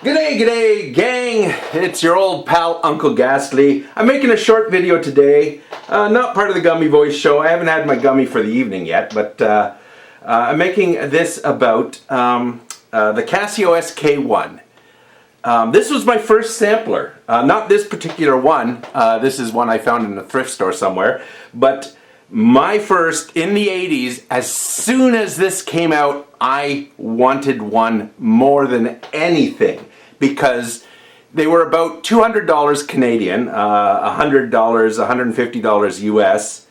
G'day gang, it's your old pal Uncle Ghastly. I'm making a short video today, not part of the Gummy Voice show. I haven't had my gummy for the evening yet, but I'm making this about the Casio SK1. This was my first sampler, not this particular one, this is one I found in a thrift store somewhere, but my first in the 80s. As soon as this came out, I wanted one more than anything because they were about $200 Canadian, $100, $150 US.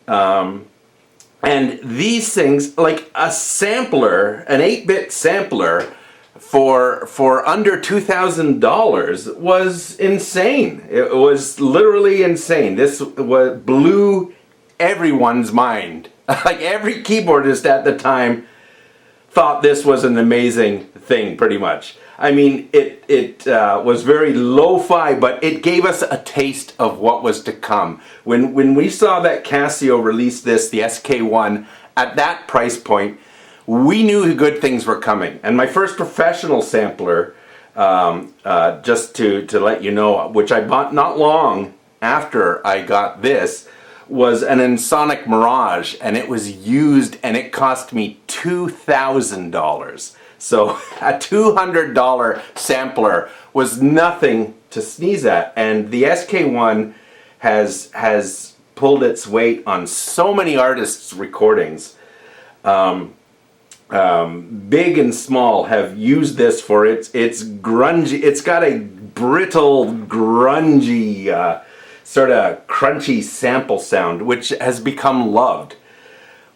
And these things, like a sampler, an 8-bit sampler for under $2,000 was insane. It was literally insane. This blew everyone's mind. Like every keyboardist at the time thought this was an amazing thing, pretty much. I mean, it was very lo-fi, but it gave us a taste of what was to come. When we saw that Casio release this, the SK1, at that price point, we knew good things were coming. And my first professional sampler, just to let you know, which I bought not long after I got this, was an Ensoniq Mirage, and it was used, and it cost me $2,000. So a $200 sampler was nothing to sneeze at, and the SK1 has pulled its weight on so many artists' recordings. Big and small have used this for its grungy. It's got a brittle, grungy, sort of crunchy sample sound, which has become loved.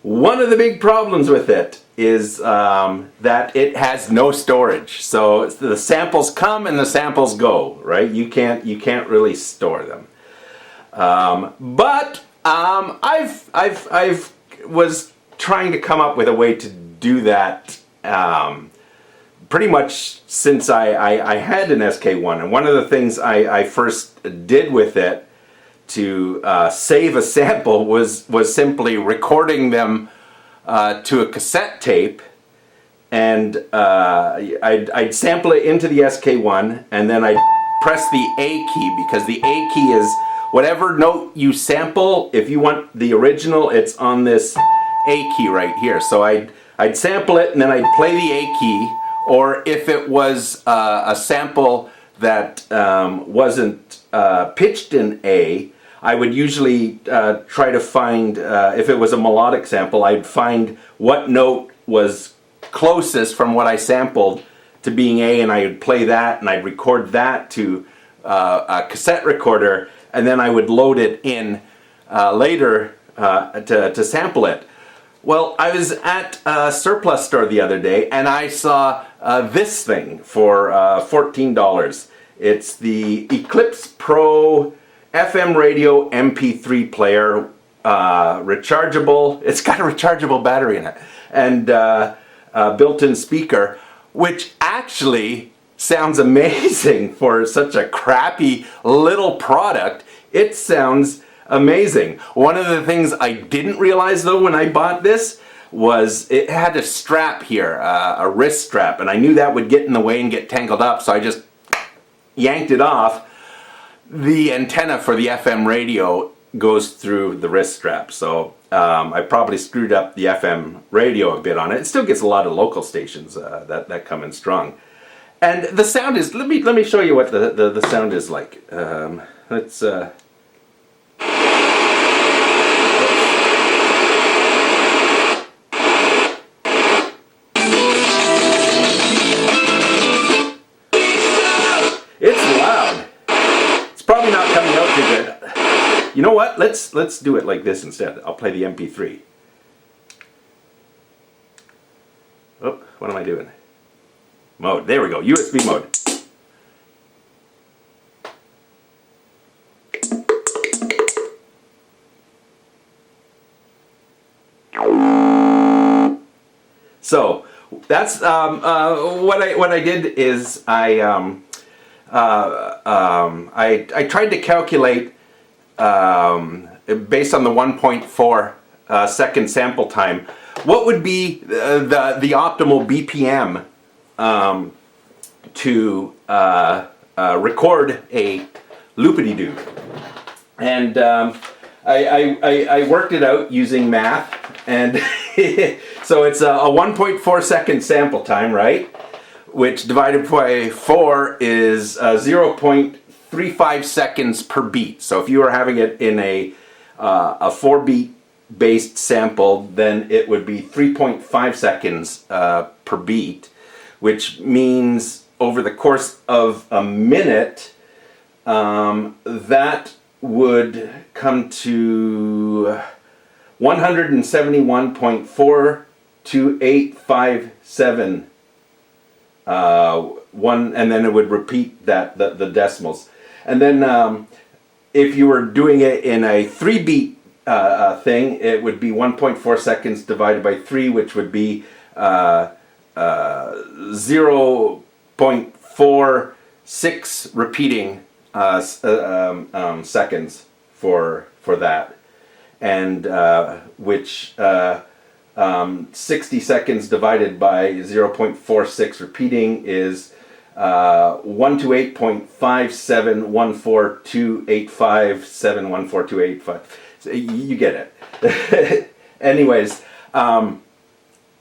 One of the big problems with it is that it has no storage. So the samples come and the samples go, right? You can't really store them. But I've was trying to come up with a way to do that pretty much since I had an SK1. And one of the things I first did with it to save a sample was simply recording them to a cassette tape, and I'd sample it into the SK1, and then I'd press the A key, because the A key is whatever note you sample. If you want the original, it's on this A key right here. So I'd sample it, and then I'd play the A key, or if it was a sample that wasn't pitched in A, I would usually try to find, if it was a melodic sample, I'd find what note was closest from what I sampled to being A, and I would play that, and I'd record that to a cassette recorder, and then I would load it in later to sample it. Well, I was at a surplus store the other day, and I saw this thing for $14. It's the Eclipse Pro FM radio MP3 player, rechargeable. It's got a rechargeable battery in it, and built-in speaker, which actually sounds amazing for such a crappy little product. It sounds amazing. One of the things I didn't realize though when I bought this was it had a strap here, a wrist strap, and I knew that would get in the way and get tangled up, so I just yanked it off. The antenna for the FM radio goes through the wrist strap, so I probably screwed up the FM radio a bit on it. It still gets a lot of local stations that come in strong, and the sound is. Let me show you what the sound is like. Let's. It's loud. Probably not coming out too good. You know what? Let's do it like this instead. I'll play the MP3. Oh, what am I doing? Mode. There we go. USB mode. So that's what I did is I tried to calculate based on the 1.4 second sample time what would be the optimal BPM to record a loopity-doo. And I worked it out using math, and so it's a 1.4 second sample time, right? Which divided by 4 is 0.35 seconds per beat. So if you were having it in a 4 beat based sample, then it would be 3.5 seconds per beat, which means over the course of a minute, that would come to 171.42857 one, and then it would repeat that the decimals. And then if you were doing it in a 3 beat thing, it would be 1.4 seconds divided by 3, which would be 0.46 repeating seconds for that, and which 60 seconds divided by 0.46 repeating is 128.57142857142885. So you get it. Anyways,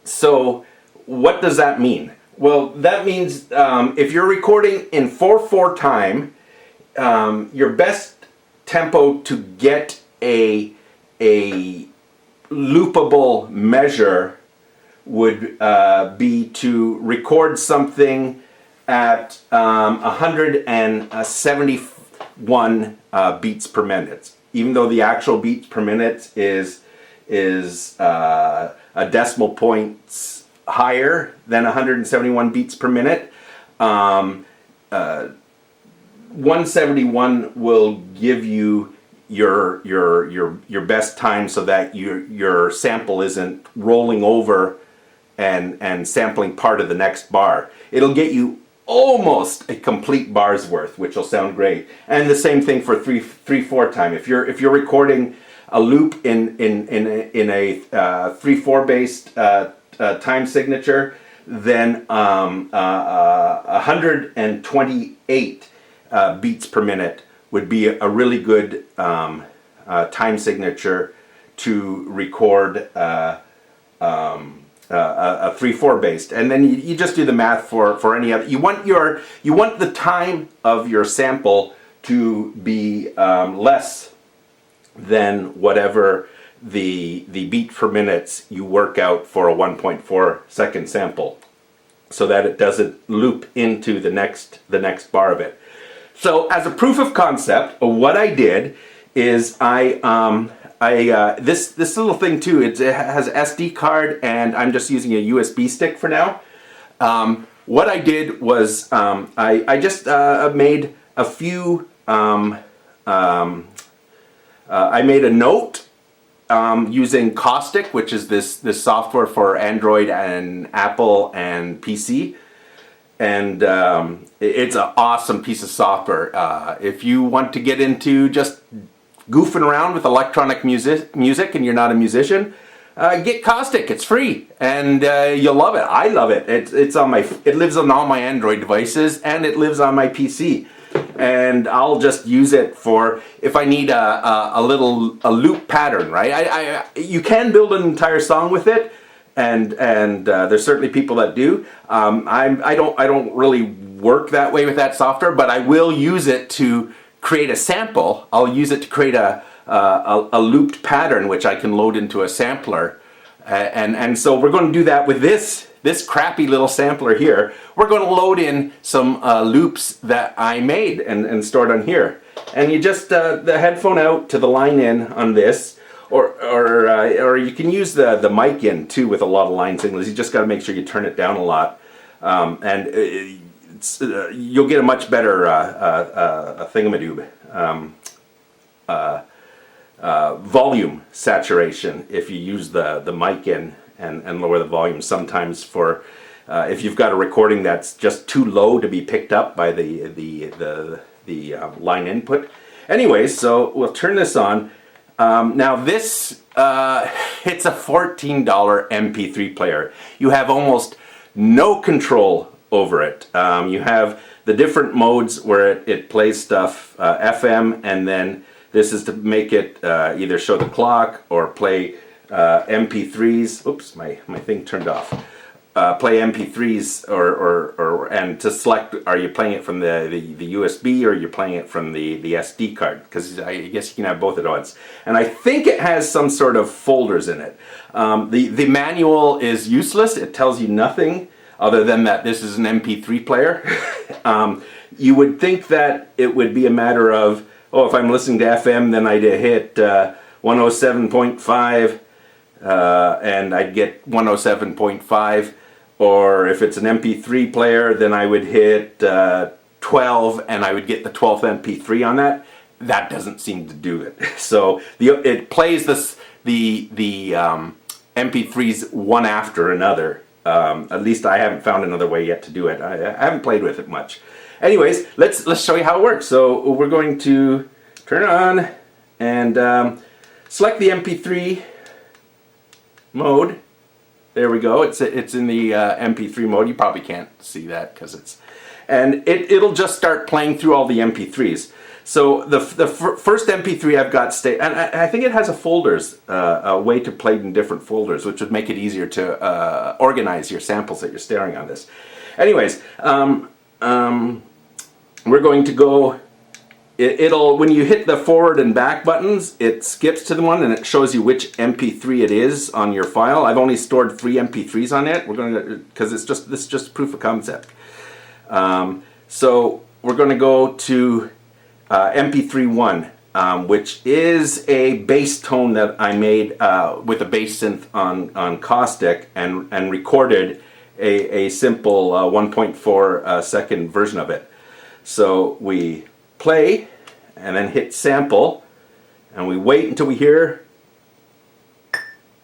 so what does that mean? Well, that means if you're recording in 4/4 time, your best tempo to get a loopable measure would be to record something at 171 beats per minute. Even though the actual beats per minute is a decimal points higher than 171 beats per minute, 171 will give you your best time, so that your sample isn't rolling over and sampling part of the next bar. It'll get you almost a complete bar's worth, which will sound great. And the same thing for 3/4 time. If you're recording a loop in a 3/4 based time signature, then 128 beats per minute would be a really good time signature to record a 3/4 based. And then you just do the math for any other. You want the time of your sample to be less than whatever the beat per minutes you work out for a 1.4 second sample, so that it doesn't loop into the next bar of it. So as a proof of concept, what I did is this little thing too. It has an SD card, and I'm just using a USB stick for now. What I did was I just made a few. I made a note using Caustic, which is this software for Android and Apple and PC. And it's an awesome piece of software. If you want to get into just goofing around with electronic music and you're not a musician, get Caustic. It's free, and you'll love it. I love it. It lives on all my Android devices, and it lives on my PC. And I'll just use it for if I need a loop pattern, right? You can build an entire song with it. And there's certainly people that do. I don't really work that way with that software, but I will use it to create a sample. I'll use it to create a looped pattern, which I can load into a sampler. And so we're going to do that with this crappy little sampler here. We're going to load in some loops that I made and stored on here. And you just the headphone out to the line in on this. Or you can use the mic in too with a lot of line signals. You just got to make sure you turn it down a lot, and you'll get a much better thingamadoob volume saturation if you use the mic in and lower the volume. Sometimes for if you've got a recording that's just too low to be picked up by the line input. Anyways, so we'll turn this on. Now this, it's a $14 MP3 player. You have almost no control over it. You have the different modes where it plays stuff FM, and then this is to make it either show the clock or play MP3s. Oops, my thing turned off. Play MP3s or and to select, are you playing it from the USB or you're playing it from the SD card, because I guess you can have both at once. And I think it has some sort of folders in it. The manual is useless. It tells you nothing other than that this is an MP3 player. You would think that it would be a matter of, oh, if I'm listening to FM, then I'd hit 107.5 and I'd get 107.5. Or if it's an MP3 player, then I would hit 12 and I would get the 12th MP3 on that. That doesn't seem to do it. So it plays the MP3s one after another. At least I haven't found another way yet to do it. I haven't played with it much. Anyways, let's show you how it works. So we're going to turn it on and select the MP3 mode. There we go. It's in the MP3 mode. You probably can't see that because it's, and it'll just start playing through all the MP3s. So the first MP3 I've got and I think it has a way to play in different folders, which would make it easier to organize your samples that you're staring on this. Anyways, we're going to go. It'll, when you hit the forward and back buttons, it skips to the one and it shows you which MP3 it is on your file. I've only stored 3 MP3s on it. We're going to, because this is just proof of concept. So we're going to go to MP3-1, which is a bass tone that I made with a bass synth on Caustic and recorded a simple 1.4 second version of it. So we play and then hit sample and we wait until we hear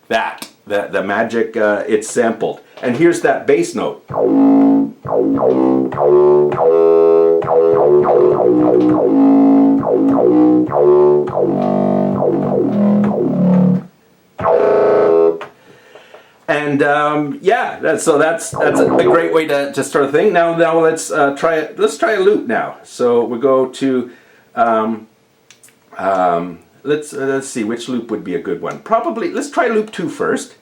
that the magic, it's sampled, and here's that bass note. And yeah, that's a great way to start a thing. Now let's try it. Let's try a loop now. So we go to let's see which loop would be a good one. Probably let's try loop 2 first.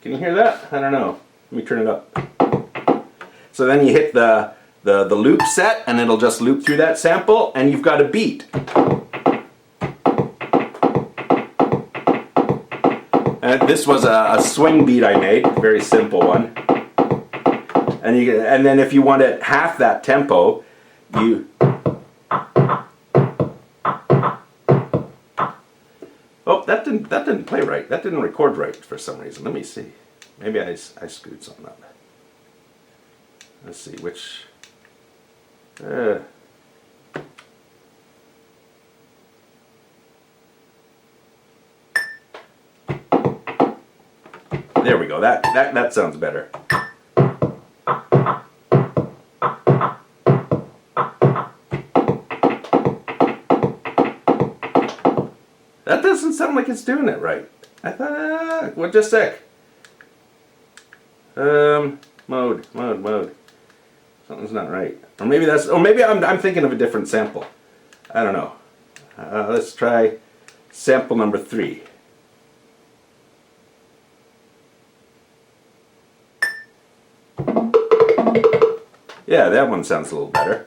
Can you hear that? I don't know. Let me turn it up. So then you hit the loop set and it'll just loop through that sample and you've got a beat. And this was a swing beat I made, very simple one. And then if you want it half that tempo, you oh, that didn't play right. That didn't record right for some reason. Let me see. Maybe I screwed something up. Let's see which. There we go. That sounds better. That doesn't sound like it's doing it right. I thought, well, just a sec. Mode. Something's not right. Or maybe I'm thinking of a different sample. I don't know. Let's try sample number 3. Yeah, that one sounds a little better.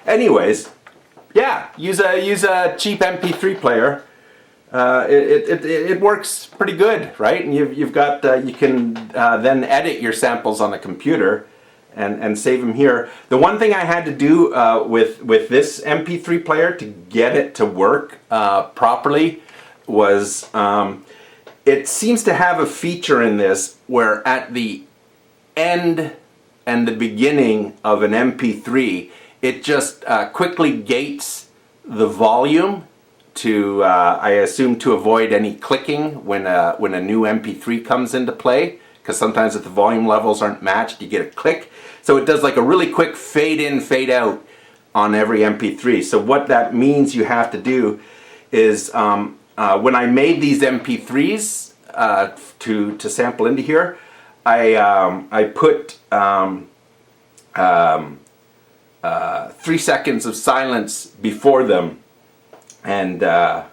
Anyways, yeah, use a cheap MP3 player. It works pretty good, right? And you've got you can then edit your samples on the computer and save them here. The one thing I had to do with this MP3 player to get it to work properly was it seems to have a feature in this where at the end and the beginning of an MP3, it just quickly gates the volume to, I assume, to avoid any clicking when a new MP3 comes into play, because sometimes if the volume levels aren't matched, you get a click. So it does like a really quick fade in, fade out on every MP3. So what that means you have to do is, when I made these MP3s to sample into here, I put 3 seconds of silence before them, and I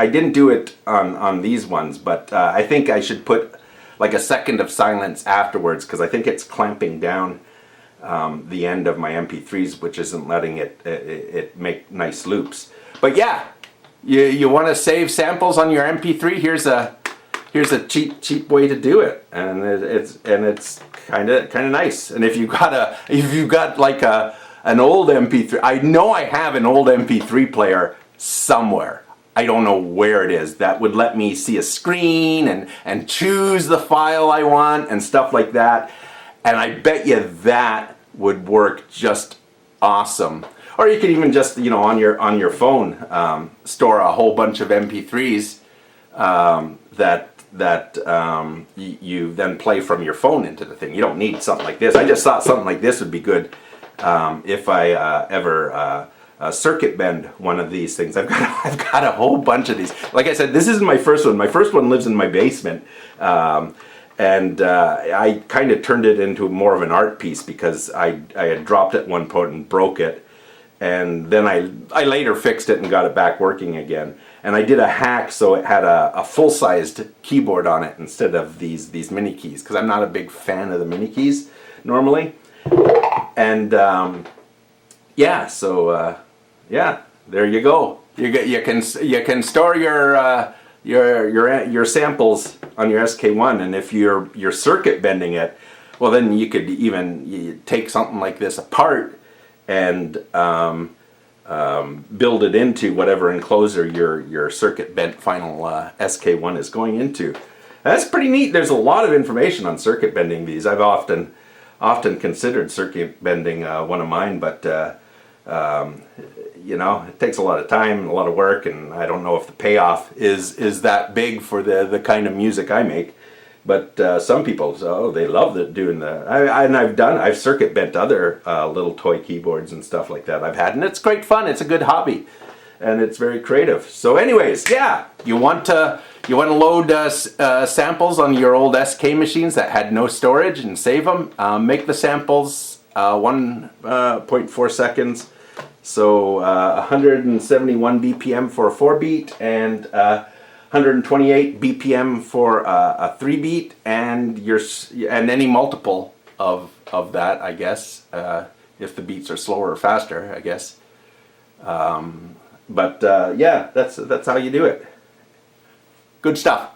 didn't do it on these ones, but I think I should put like a second of silence afterwards, because I think it's clamping down the end of my MP3s, which isn't letting it make nice loops. But yeah, you want to save samples on your MP3? Here's a cheap way to do it, and it's kind of nice. And if you've got like an old MP3, I know I have an old MP3 player somewhere. I don't know where it is, that would let me see a screen and choose the file I want and stuff like that. And I bet you that would work just awesome. Or you could even just, on your phone, store a whole bunch of MP3s that you then play from your phone into the thing. You don't need something like this. I just thought something like this would be good if I ever circuit bend one of these things. I've got a whole bunch of these. Like I said, this isn't my first one. My first one lives in my basement, and I kind of turned it into more of an art piece because I had dropped it at one point and broke it, and then I later fixed it and got it back working again. And I did a hack so it had a full-sized keyboard on it instead of these mini keys, because I'm not a big fan of the mini keys normally. And yeah, so yeah, there you go. You can store your samples on your SK1, and if you're circuit bending it, well, then you could even take something like this apart and build it into whatever enclosure your circuit bent final SK1 is going into. That's pretty neat. There's a lot of information on circuit bending these. I've often considered circuit bending one of mine, but it takes a lot of time and a lot of work, and I don't know if the payoff is that big for the kind of music I make. But some people, they love doing I've circuit bent other little toy keyboards and stuff like that I've had, and it's great fun. It's a good hobby, and it's very creative. So anyways, yeah, you want to load samples on your old SK machines that had no storage and save them. Make the samples 1.4 seconds. So 171 BPM for a 4-beat, and 128 BPM for a 3-beat, and any multiple of that, I guess, if the beats are slower or faster, I guess. But yeah, that's how you do it. Good stuff.